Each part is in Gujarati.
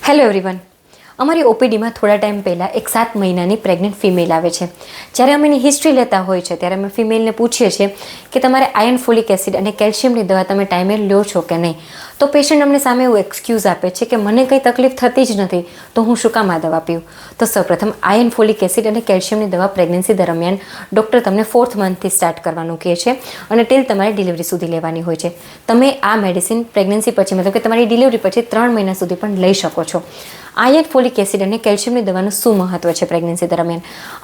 Hello everyone. અમારી ઓપીડીમાં થોડા ટાઈમ પહેલાં એક 7 મહિનાની પ્રેગ્નન્ટ ફિમેલ આવે છે. જ્યારે અમે એની હિસ્ટ્રી લેતા હોય છે ત્યારે અમે ફિમેલને પૂછીએ છીએ કે તમારે આયર્ન, ફોલિક એસિડ અને કેલ્શિયમની દવા તમે ટાઈમે લો છો કે નહીં. તો પેશન્ટ અમને સામે એવું એક્સક્યુઝ આપે છે કે મને કંઈ તકલીફ થતી જ નથી, તો હું શું કામ આ દવા પીવું. તો સૌપ્રથમ આયર્ન, ફોલિક એસિડ અને કેલ્શિયમની દવા પ્રેગ્નન્સી દરમિયાન ડૉક્ટર તમને 4th મંથથી સ્ટાર્ટ કરવાનું કહે છે અને ટીલ તમારી ડિલિવરી સુધી લેવાની હોય છે. તમે આ મેડિસિન પ્રેગ્નન્સી પછી, મતલબ કે તમારી ડિલિવરી પછી 3 મહિના સુધી પણ લઈ શકો છો. આયર્ન, ફોલિક એસિડ અને કેલ્શિયમની દવાનું શું મહત્વ છે પ્રેગ્નન્સી દરમિયાન?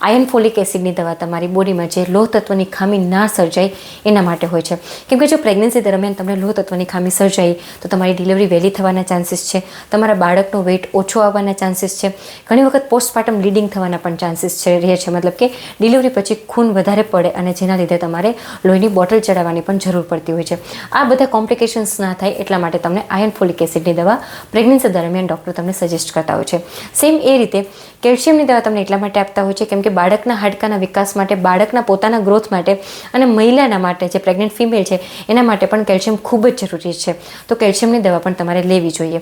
આયર્ન, ફોલિક એસિડની દવા તમારી બોડીમાં જે લોહ તત્વની ખામી ના સર્જાય એના માટે હોય છે. કેમ કે જો પ્રેગ્નન્સી દરમિયાન તમને લોહ તત્વની ખામી સર્જાઈ તો તમારી ડિલિવરી વહેલી થવાના ચાન્સીસ છે, તમારા બાળકનો વેઇટ ઓછો આવવાના ચાન્સીસ છે, ઘણી વખત પોસ્ટપાર્ટમ બ્લીડિંગ થવાના પણ ચાન્સીસ રહે છે. મતલબ કે ડિલિવરી પછી ખૂન વધારે પડે અને જેના લીધે તમારે લોહીની બોટલ ચડાવવાની પણ જરૂર પડતી હોય છે. આ બધા કોમ્પ્લિકેશન્સ ના થાય એટલા માટે તમને આયર્ન, ફોલિક એસિડની દવા પ્રેગ્નન્સી દરમિયાન ડૉક્ટર તમને સજેસ્ટ કરતા હોય છે. સેમ એ રીતે કેલ્શિયમની દવા તમને એટલા માટે આપતા હોય છે કેમ કે બાળકના હાડકાના વિકાસ માટે, બાળકના પોતાના ગ્રોથ માટે અને મહિલાના માટે, જે પ્રેગ્નન્ટ ફિમેલ છે એના માટે પણ કેલ્શિયમ ખૂબ જ જરૂરી છે. તો કેલ્શિયમની દવા પણ તમારે લેવી જોઈએ.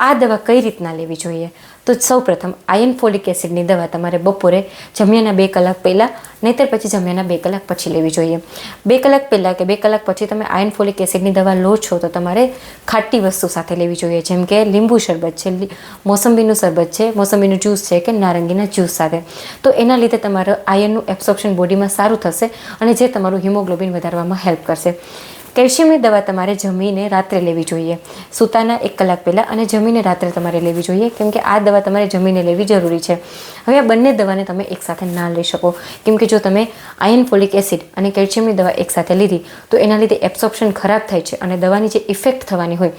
આ દવા કઈ રીતના લેવી જોઈએ? તો સૌપ્રથમ આયર્ન, ફોલિક એસિડની દવા તમારે બપોરે જમ્યાના 2 કલાક પહેલાં, નહીંતર પછી જમ્યાના 2 કલાક પછી લેવી જોઈએ. 2 કલાક પહેલાં કે 2 કલાક પછી તમે આયર્ન, ફોલિક એસિડની દવા લો છો તો તમારે ખાટી વસ્તુ સાથે લેવી જોઈએ, જેમ કે લીંબુ શરબત છે, મોસંબીનું શરબત છે, મોસંબીનું જ્યુસ છે કે નારંગીના જ્યુસ સાથે. તો એના લીધે તમારું આયર્નનું એબ્સોર્પ્શન બોડીમાં સારું થશે અને જે તમારું હિમોગ્લોબિન વધારવામાં હેલ્પ કરશે. કેલ્શિયમની દવા તમારે જમીને રાત્રે લેવી જોઈએ, સૂતાના 1 કલાક પહેલાં, અને જમીને રાત્રે તમારે લેવી જોઈએ કેમ કે આ દવા તમારે જમીને લેવી જરૂરી છે. હવે આ બંને દવાને તમે એકસાથે ના લઈ શકો કેમ કે જો તમે આયર્ન, ફોલિક એસિડ અને કેલ્શિયમની દવા એકસાથે લીધી તો એના લીધે એબ્સોર્પ્શન ખરાબ થાય છે અને દવાની જે ઇફેક્ટ થવાની હોય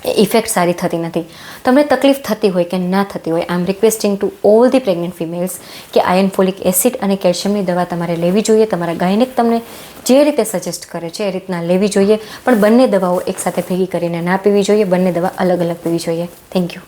એ ઇફેક્ટ સારી થતી નથી. તમને તકલીફ થતી હોય કે ના થતી હોય, I am requesting to all the pregnant females કે આયર્ન, ફોલિક એસિડ અને કેલ્શિયમની દવા તમારે લેવી જોઈએ. તમારા ગાયનેક તમને જે રીતે સજેસ્ટ કરે છે એ રીતના લેવી જોઈએ, પણ બંને દવાઓ એકસાથે ભેગી કરીને ના પીવી જોઈએ, બંને દવા અલગ અલગ પીવી જોઈએ. Thank you.